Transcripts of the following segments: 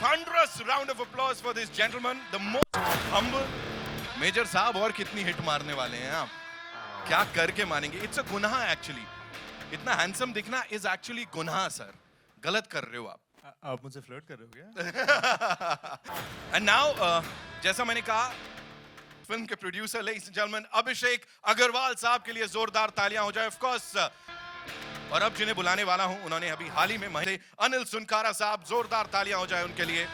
thunderous round of applause for this gentleman, the most humble. Major साहब और कितनी hit मारने वाले हैं आप? क्या करके मानेंगे? इट्स अ गुनाह एक्चुअली. इतना हैंडसम दिखना इज एक्चुअली गुनाह सर. गलत कर रहे हो आप मुझसे फ्लर्ट कर रहे हो क्या? एंड नाउ जैसा मैंने कहा, फिल्म के प्रोड्यूसर लेडीज एंड जेंटलमैन अभिषेक अग्रवाल साहब के लिए जोरदार तालियां हो जाए ऑफ कोर्स. और अब जिन्हें बुलाने वाला हूं, उन्होंने अभी हाल ही में अनिल सुनकारा साहब, जोरदार तालियां हो जाए उनके लिए.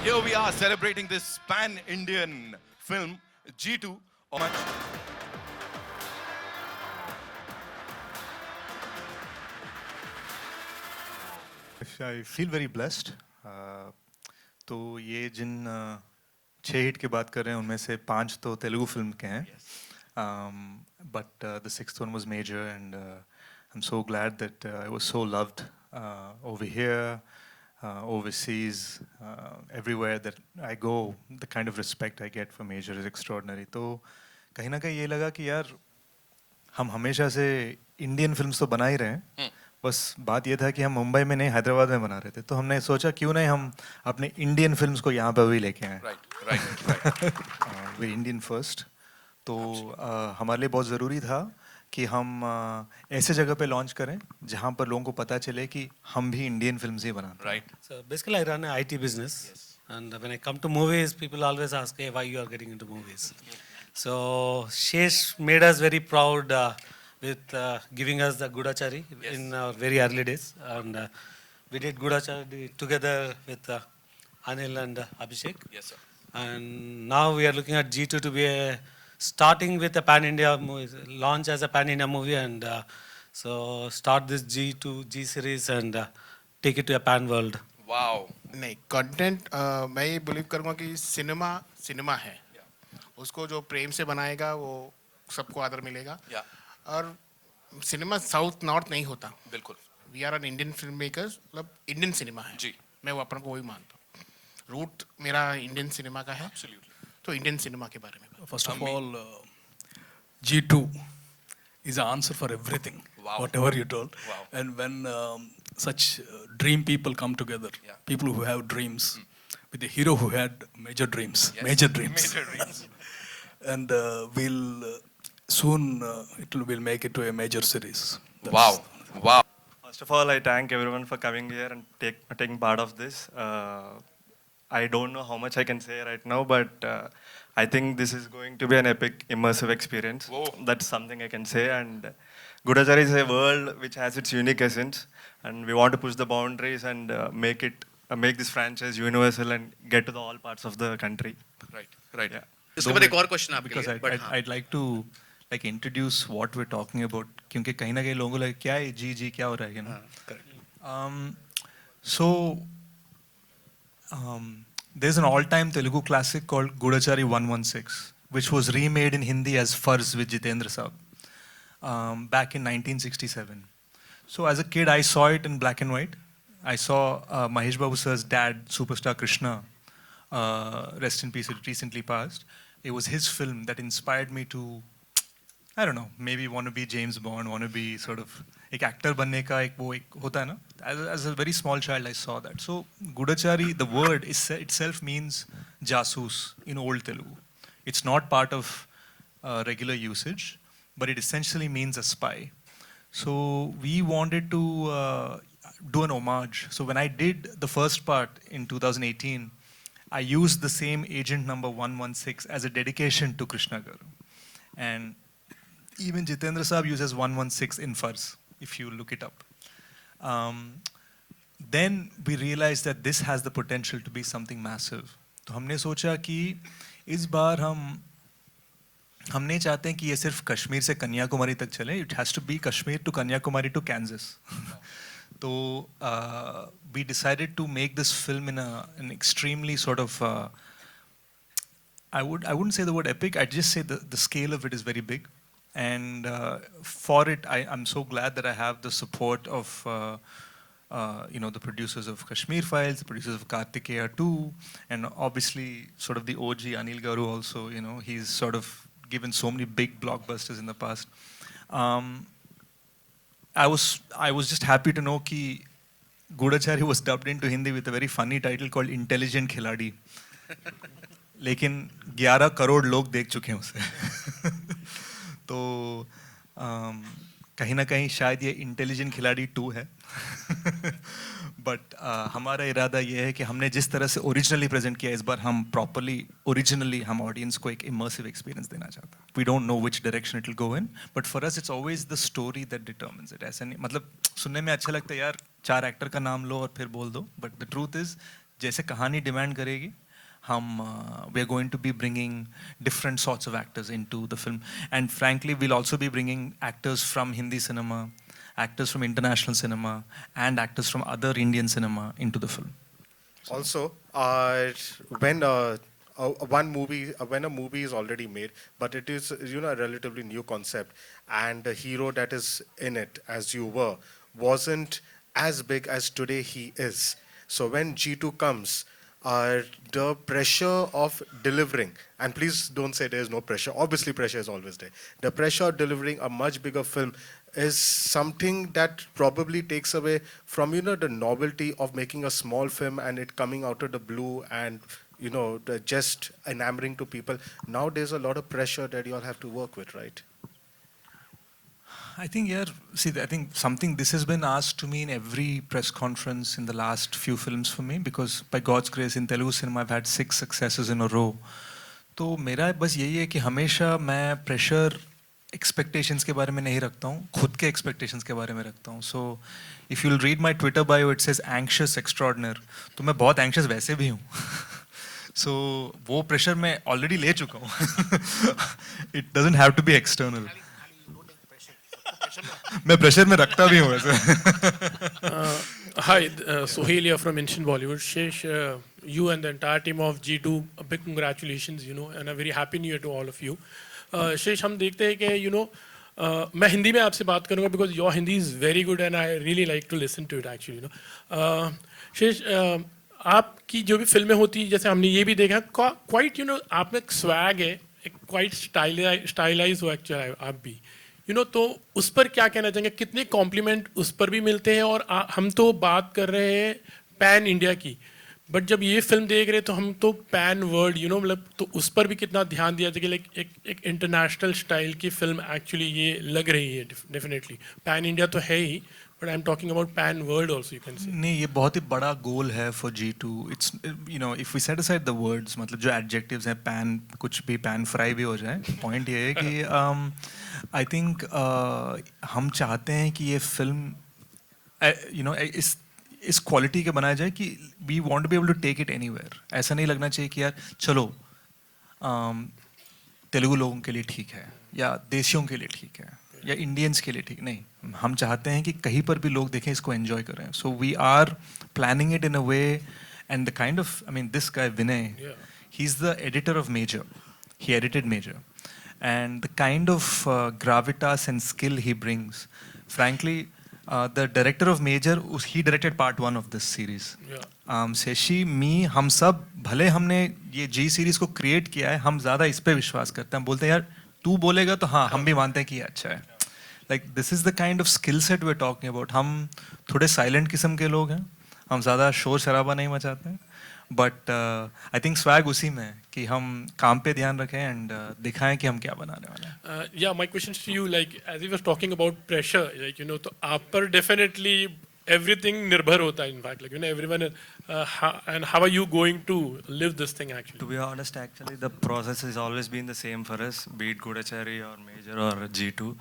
Here we are celebrating this pan-Indian film G2. I feel very blessed. तो ये जिन 6 हिट की बात कर रहे हैं उनमें से 5 तो तेलुगु फिल्म के हैं. But the 6th one was major, and I'm so glad that I was so loved over here, overseas, everywhere that I go. The kind of respect I get for major is extraordinary. तो कहीं ना कहीं ये लगा कि यार हम हमेशा से इंडियन फिल्म्स तो बना ही रहे हैं, बस बात ये था कि हम मुंबई में नहीं हैदराबाद में बना रहे थे. तो हमने सोचा क्यों नहीं हम अपने इंडियन फिल्म्स को यहाँ पे भी लेके आए. वे इंडियन फर्स्ट. तो हमारे लिए बहुत ज़रूरी था कि हम ऐसे जगह पे लॉन्च करें जहाँ पर लोगों को पता चले कि हम भी इंडियन फिल्म्स ही बनाते हैं. So basically I run an IT business. And when I come to movies, people always ask, hey, why you are getting into movies? So Shesh made us very proud with giving us the Gudachari in our very early days. And we did Gudachari together with Anil and Abhishek. Yes, sir. And now we are looking at G2 to be starting with a pan-India movie, launch as a pan-India movie, and so start this G2 G series and take it to a pan-world. Wow. नहीं, content मैं ये believe करूँगा कि cinema cinema है. उसको जो प्रेम से बनाएगा वो सबको आदर मिलेगा. और सिनेमा साउथ नॉर्थ नहीं होता. बिल्कुल. We are an Indian film makers. मतलब इंडियन सिनेमा है जी. मैं वो अपन को वही मानता हूँ. रूट मेरा इंडियन सिनेमा का है. तो इंडियन सिनेमा के बारे में First of all, G2 is an answer for everything, whatever you told. And when such dream people come together, people who have dreams, with a hero who had major dreams, major dreams. And we'll soon we'll make it to a major series. Wow. First of all, I thank everyone for coming here and taking part of this. I don't know how much I can say right now, but I think this is going to be an epic, immersive experience. Whoa. That's something I can say. And Gudachari is a world which has its unique essence, and we want to push the boundaries and make this franchise universal and get to the all parts of the country. Right. Yeah. इसके बाद एक और question आपके Because लिए. I'd like to like introduce what we're talking about, क्योंकि कहीं ना कहीं लोगों को लगे क्या है जी क्या हो रहा है, you know? So there's an all-time Telugu classic called Gudachari 116, which was remade in Hindi as Farz with Jitendra Saab back in 1967. So as a kid, I saw it in black and white. I saw Mahesh Babu sir's dad, superstar Krishna, rest in peace, recently passed. It was his film that inspired me to, I don't know, maybe want to be James Bond, want to be sort of एक actor बनने का एक वो एक होता है ना. As a very small child, I saw that. So Gudachari, the word itself means jasoos in Old Telugu. It's not part of regular usage, but it essentially means a spy. So we wanted to do an homage. So when I did the first part in 2018, I used the same agent number 116 as a dedication to Krishna Garu. And even Jitendra Saab uses 116 in Farz, if you look it up. Then we realized that this has the potential to be something massive. तो हमने सोचा कि इस बार हम नहीं चाहते हैं कि ये सिर्फ कश्मीर से कन्याकुमारी तक चले. It has to be Kashmir to Kanyakumari to Kansas. So we decided to make this film in an extremely sort of I wouldn't say the word epic. I'd just say the scale of it is very big. And for it, I'm so glad that I have the support of the producers of Kashmir Files, the producers of Kartikeya 2, and obviously sort of the OG Anil Garu also. He's sort of given so many big blockbusters in the past. I was just happy to know कि Gudachari was dubbed into Hindi with a very funny title called Intelligent Khiladi. लेकिन 11 करोड़ लोग देख चुके हैं उसे तो कहीं ना कहीं शायद ये इंटेलिजेंट खिलाड़ी 2 है बट हमारा इरादा ये है कि हमने जिस तरह से ओरिजिनली प्रेजेंट किया इस बार हम प्रॉपरली ओरिजिनली हम ऑडियंस को एक इमर्सिव एक्सपीरियंस देना चाहता हैं. We don't know which direction it will go in but for us it's always the story that determines it. ऐसा नहीं मतलब सुनने में अच्छा लगता है यार 4 एक्टर का नाम लो और फिर बोल दो बट द ट्रूथ इज जैसे कहानी डिमांड करेगी we are going to be bringing different sorts of actors into the film and frankly we'll also be bringing actors from Hindi cinema, actors from international cinema and actors from other Indian cinema into the film. Also, when when a movie is already made, but it is a relatively new concept, and the hero that is in it, as you were, wasn't as big as today he is. So when G2 comes, the pressure of delivering, and please don't say there is no pressure. Obviously, pressure is always there. The pressure of delivering a much bigger film is something that probably takes away from the novelty of making a small film and it coming out of the blue and just enamoring to people. Now there's a lot of pressure that you all have to work with, right? I think I think something this has been asked to me in every press conference in the last few films for me because by God's grace in Telugu cinema I've had 6 successes in a row. तो मेरा बस यही है कि हमेशा मैं pressure expectations के बारे में नहीं रखता हूँ खुद के एक्सपेक्टेशंस के बारे में रखता हूँ. So if you will read my Twitter bio it says anxious extraordinary. तो मैं बहुत एंग्शियस वैसे भी हूँ सो वो प्रेशर मैं ऑलरेडी ले चुका हूँ. It doesn't have to be external. मैं प्रेशर में रखता भी हूँ वैसे. Hi, Sohail here from Ancient Bollywood. Shesh, you and the entire team of G2, a big congratulations, and a very happy new year to all of you. Shesh, हम देखते हैं कि मैं हिंदी में आपसे बात करूँगा because your Hindi is very good and I really like to listen to it actually. शेष आपकी जो भी फिल्में होती हैं जैसे हमने ये भी देखा क्वाइट आप में एक स्वैग है एक क्वाइट स्टाइलाइज हो एक्चुअली आप भी तो उस पर क्या कहना चाहेंगे कितने कॉम्प्लीमेंट उस पर भी मिलते हैं और हम तो बात कर रहे हैं पैन इंडिया की बट जब ये फिल्म देख रहे हैं तो हम तो पैन वर्ल्ड मतलब तो उस पर भी कितना ध्यान दिया जाए कि एक इंटरनेशनल स्टाइल की फिल्म एक्चुअली ये लग रही है डेफिनेटली पैन इंडिया तो है ही but I am talking about pan world also you can say. नहीं ये बहुत ही बड़ा गोल है for G2. It's if we set aside the words मतलब जो एडजेक्टिव्स हैं पैन कुछ भी पैन फ्राई भी हो जाए पॉइंट ये है कि आई थिंक हम चाहते हैं कि ये फिल्म इस क्वालिटी के बनाया जाए कि we want to be able to take it anywhere. ऐसा नहीं लगना चाहिए कि यार चलो तेलुगु लोगों के लिए ठीक है या देशियों के लिए ठीक है या इंडियंस के लिए ठीक नहीं. हम चाहते हैं कि कहीं पर भी लोग देखें इसको एंजॉय करें. So we are planning it in a way and the kind of I mean this guy Vinay he is the editor of Major. He edited Major and the kind of gravitas and skill he brings. Frankly, the director of Major, he directed part 1 of this series. Seshi, me, हम सब भले हमने ये G series को create किया है हम ज़्यादा इस पे विश्वास करते हैं. हम बोलते हैं यार तू बोलेगा तो हाँ हम भी मानते हैं कि ये अच्छा है. Like this is the kind of skill set we're talking about. हम थोड़े silent किस्म के लोग हैं हम ज़्यादा शोर शराबा नहीं मचाते हैं बट आई थिंक स्वैग उसी में है कि हम काम पे ध्यान रखें एंड दिखाएं कि हम क्या बनाने वाले हैं. या my question to you like as you was talking about pressure like तो आप पर डेफिनेटली everything निर्भर होता है in fact like everyone and how are you going to live this thing actually? To be honest, actually the process has always been the same for us, be it Gudachari or Major or G2.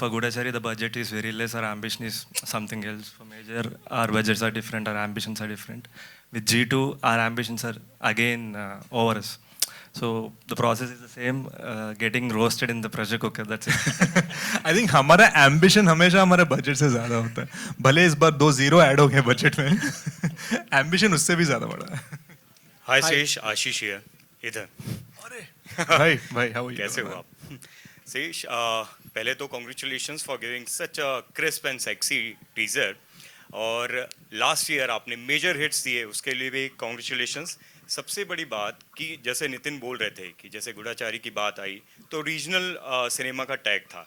For Gudachari the budget is very less, our ambition is something else. For Major our budgets are different, our ambitions are different. With G2 our ambitions are again over us. So the process is the same, getting roasted in the pressure cooker, that's it. I think हमारा ambition हमेशा हमारे budget से ज़्यादा होता है. भले इस बार 2 0 add हो गए बजट में ambition उससे भी ज़्यादा बड़ा है. Hi Sesh, Ashish here. इधर. भाई how are you? कैसे हो आप? Sesh, पहले तो congratulations for giving such a crisp and sexy teaser. और लास्ट ईयर आपने मेजर हिट्स दिए उसके लिए भी कॉन्ग्रेचुलेशंस. सबसे बड़ी बात कि जैसे नितिन बोल रहे थे कि जैसे गुड़ाचारी की बात आई तो रीजनल सिनेमा का टैग था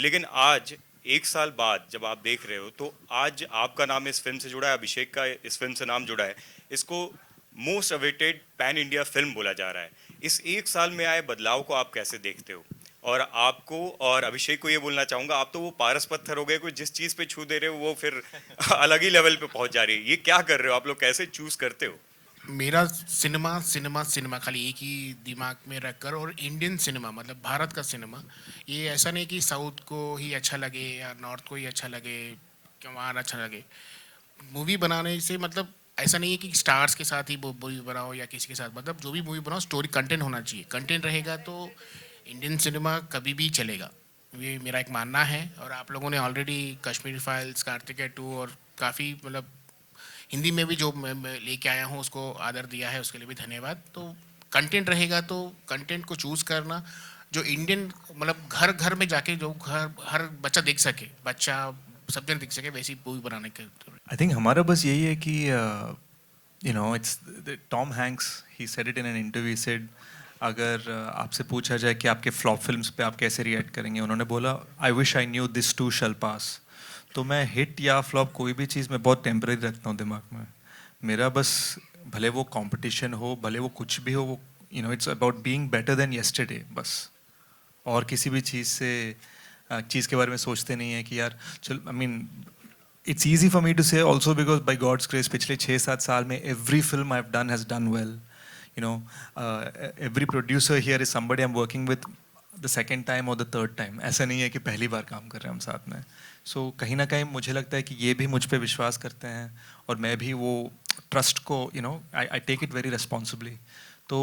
लेकिन आज एक साल बाद जब आप देख रहे हो तो आज आपका नाम इस फिल्म से जुड़ा है, अभिषेक का इस फिल्म से नाम जुड़ा है, इसको most awaited pan India film बोला जा रहा है। इस एक साल में आए बदलाव को आप कैसे देखते हो? और आपको और अभिषेक को ये बोलना चाहूंगा, आप तो वो पारस पत्थर हो गए, कोई जिस चीज पे छू दे रहे हो वो फिर अलग ही लेवल पे पहुंच जा रही है। ये क्या कर रहे हो आप लोग, कैसे चूज करते हो? मेरा सिनेमा सिनेमा सिनेमा खाली एक ही दिमाग में रखकर, और इंडियन सिनेमा मतलब भारत का सिनेमा, ये ऐसा नहीं कि साउथ को ही अच्छा लगे या नॉर्थ को ही अच्छा लगे क्या वहाँ अच्छा लगे। मूवी बनाने से मतलब ऐसा नहीं है कि स्टार्स के साथ ही मूवी बनाओ या किसी के साथ, मतलब जो भी मूवी बनाओ स्टोरी कंटेंट होना चाहिए। कंटेंट रहेगा तो इंडियन सिनेमा कभी भी चलेगा, ये मेरा एक मानना है। और आप लोगों ने ऑलरेडी कश्मीर फाइल्स, कार्तिकेय 2 और काफ़ी मतलब हिंदी में भी जो मैं लेके आया हूँ उसको आदर दिया है, उसके लिए भी धन्यवाद। तो कंटेंट रहेगा तो कंटेंट को चूज़ करना जो इंडियन मतलब घर घर में जाके जो घर हर बच्चा देख सके, बच्चा सब जन देख सके, वैसी मूवी बनाने के। आई थिंक हमारा बस यही है कि you know it's Tom Hanks he said it in an interview, said अगर आपसे पूछा जाए कि आपके फ्लॉप फिल्म्स पे आप कैसे रिएक्ट करेंगे, उन्होंने बोला I wish I knew this to shall pass. तो मैं हिट या फ्लॉप कोई भी चीज़ मैं बहुत टेम्परेरी रखता हूँ दिमाग में। मेरा बस भले वो कंपटीशन हो, भले वो कुछ भी हो, वो you know it's about being better than yesterday बस। और किसी भी चीज़ के बारे में सोचते नहीं है कि यार चल, I mean it's easy for me to say also because by God's grace पिछले 6-7 साल में every film I've done has done well. You know, every producer here is somebody I'm working with the second time or the third time. ऐसा नहीं है कि पहली बार काम कर रहे हैं हम साथ में। So कहीं ना कहीं मुझे लगता है कि ये भी मुझ पे विश्वास करते हैं और मैं भी वो ट्रस्ट को you know I take it very responsibly. तो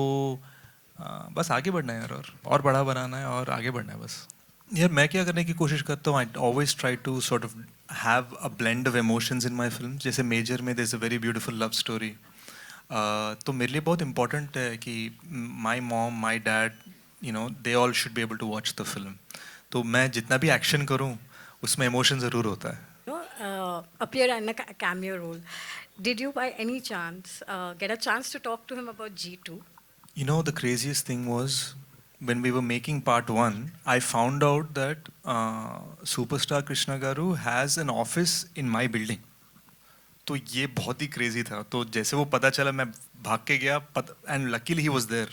बस आगे बढ़ना है यार, और बड़ा बनाना है और आगे बढ़ना है बस। यार मैं क्या करने की कोशिश करता हूँ, I always try to sort of have a blend of emotions in my film. जैसे मेजर में there is a very beautiful love story, तो मेरे लिए बहुत इंपॉर्टेंट है कि my mom, my dad, you know they all should be able to watch the film. तो मैं जितना भी एक्शन करूँ उसमें इमोशन ज़रूर होता है। Appear in a cameo role. Did you by any chance get a chance to talk to him about G2? You know, the craziest thing was when we were making part 1, I found out that superstar Krishna Garu has an office in my building. तो ये बहुत ही crazy था। तो जैसे वो पता चला मैं भाग के गया, and luckily he was there.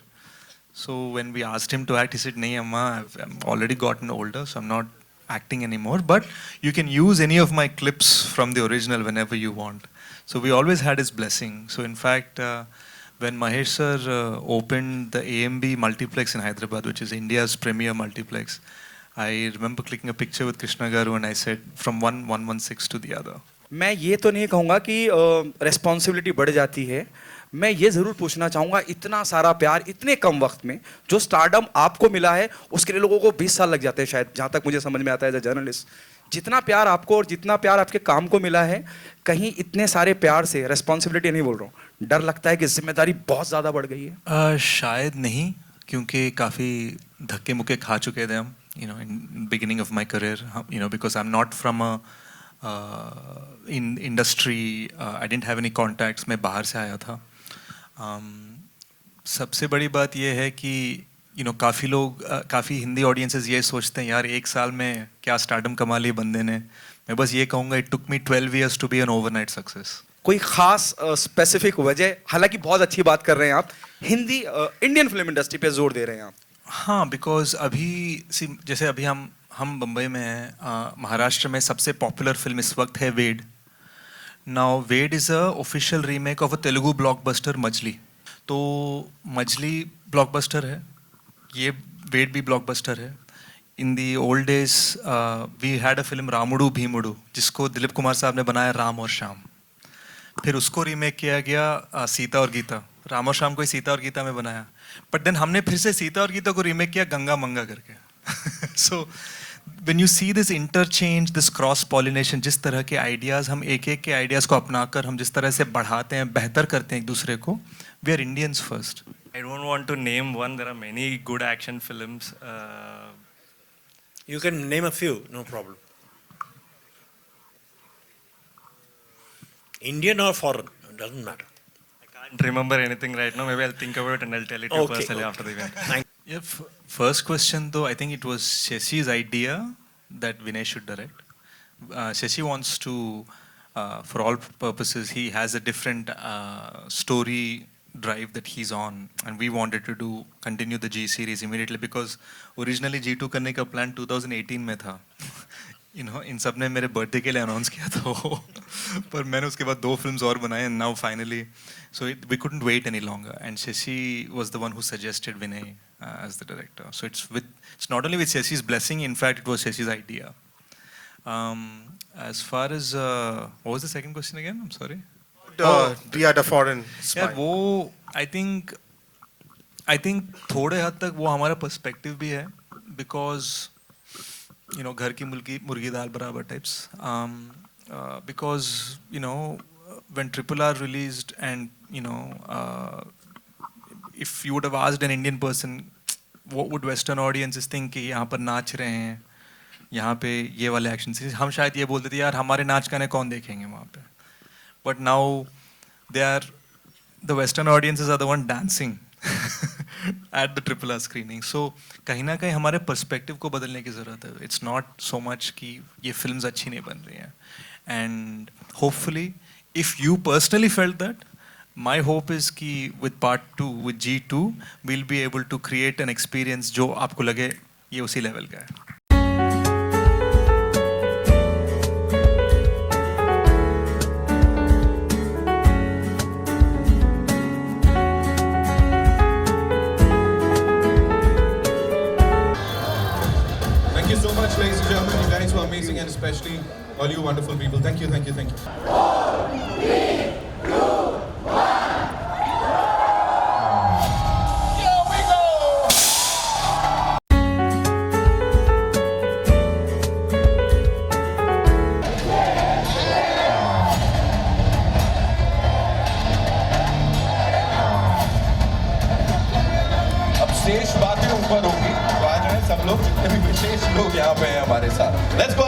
So when we asked him to act, he said, "नहीं अम्मा, I've already gotten older, so I'm not acting anymore. But you can use any of my clips from the original whenever you want." So we always had his blessing. So in fact, when Mahesh sir opened the AMB multiplex in Hyderabad, which is India's premier multiplex, I remember clicking a picture with Krishna Garu and I said, from 116 to the other. मैं ये तो नहीं कहूँगा कि responsibility बढ़ जाती है। मैं ये ज़रूर पूछना चाहूँगा, इतना सारा प्यार इतने कम वक्त में जो स्टारडम आपको मिला है, उसके लिए लोगों को 20 साल लग जाते हैं शायद, जहाँ तक मुझे समझ में आता है एज अ जर्नलिस्ट। जितना प्यार आपको और जितना प्यार आपके काम को मिला है, कहीं इतने सारे प्यार से, रिस्पॉन्सिबिलिटी नहीं बोल रहा हूँ, डर लगता है कि जिम्मेदारी बहुत ज़्यादा बढ़ गई है? शायद नहीं, क्योंकि काफ़ी धक्के मुक्के खा चुके थे हम, you know, in beginning of my career, you know, because I'm not from a in industry, I didn't have any contacts, मैं बाहर से आया था। सबसे बड़ी बात ये है कि you know, काफ़ी लोग, काफ़ी हिंदी ऑडियंसेस ये सोचते हैं यार एक साल में क्या स्टारडम कमा ली बंदे ने। मैं बस ये कहूँगा, it took me 12 years to be an overnight success. कोई खास स्पेसिफिक वजह? हालांकि बहुत अच्छी बात कर रहे हैं आप, हिंदी इंडियन फिल्म इंडस्ट्री पे जोर दे रहे हैं आप। हाँ, बिकॉज अभी जैसे अभी हम बम्बई में हैं, महाराष्ट्र में सबसे पॉपुलर फिल्म इस वक्त है Ved. Now Ved is a official remake of a Telugu blockbuster Majili. तो मजली ब्लॉकबस्टर है, ये वेड भी ब्लॉकबस्टर है। In the old days we had a film Ramudu Bheemudu, जिसको दिलीप कुमार साहब ने बनाया राम और श्याम। फिर उसको रीमेक किया गया सीता और गीता। राम और श्याम को ही सीता और गीता में बनाया, बट देन हमने फिर से सीता और गीता को रीमेक किया गंगा मंगा करके। So when you see this interchange, this cross pollination, जिस तरह के आइडियाज़ हम एक के आइडियाज़ को अपनाकर हम जिस तरह से बढ़ाते हैं, बेहतर करते हैं एक दूसरे को, we are Indians first. I don't want to name one. There are many good action films. You can name a few, no problem. Indian or foreign, it doesn't matter. I can't remember anything right now. Maybe I'll think about it and I'll tell it to you personally after the event. Yeah, first question though, I think it was Sheshi's idea that Vinay should direct. Shashi wants to, for all purposes, he has a different story drive that he's on, and we wanted to continue the G series immediately because originally G2 करने का plan 2018 में था. इन सब ने मेरे birthday के लिए announce किया था वो, पर मैंने उसके बाद 2 फिल्म्स और बनाए, and now finally, so we couldn't wait any longer, and Shashi was the one who suggested Vinay as the director. So it's not only with Shashi's blessing, in fact it was Shashi's idea. As far as what was the second question again? I'm sorry. Yeah, the foreign spy. यार वो I think थोड़े हद तक वो हमारा perspective भी है, because घर की मुर्गी दाल बराबर types. Because when RRR released, and if you would have asked an Indian person what would Western audiences think कि यहाँ पर नाच रहे हैं, यहाँ पे ये वाले एक्शन सीन्स, हम शायद ये बोलते थे यार हमारे नाच गाने कौन देखेंगे वहाँ पे. But now the Western audiences are the one dancing at the RRR screening. So कहीं ना कहीं हमारे पर्सपेक्टिव को बदलने की ज़रूरत है. It's not so much कि ये फिल्म्स अच्छी नहीं बन रही हैं. And hopefully, if you personally felt that, my hope is कि with part 2, with G2, we'll be able to create an experience जो आपको लगे ये उसी लेवल का है. Thank you so much, ladies and gentlemen. You guys were amazing, and especially all you wonderful people. Thank you, thank you, thank you. शेष बातें ऊपर होगी, तो आ जाए सब लोग, जितने भी विशेष लोग यहाँ पे हैं हमारे साथ. Let's go.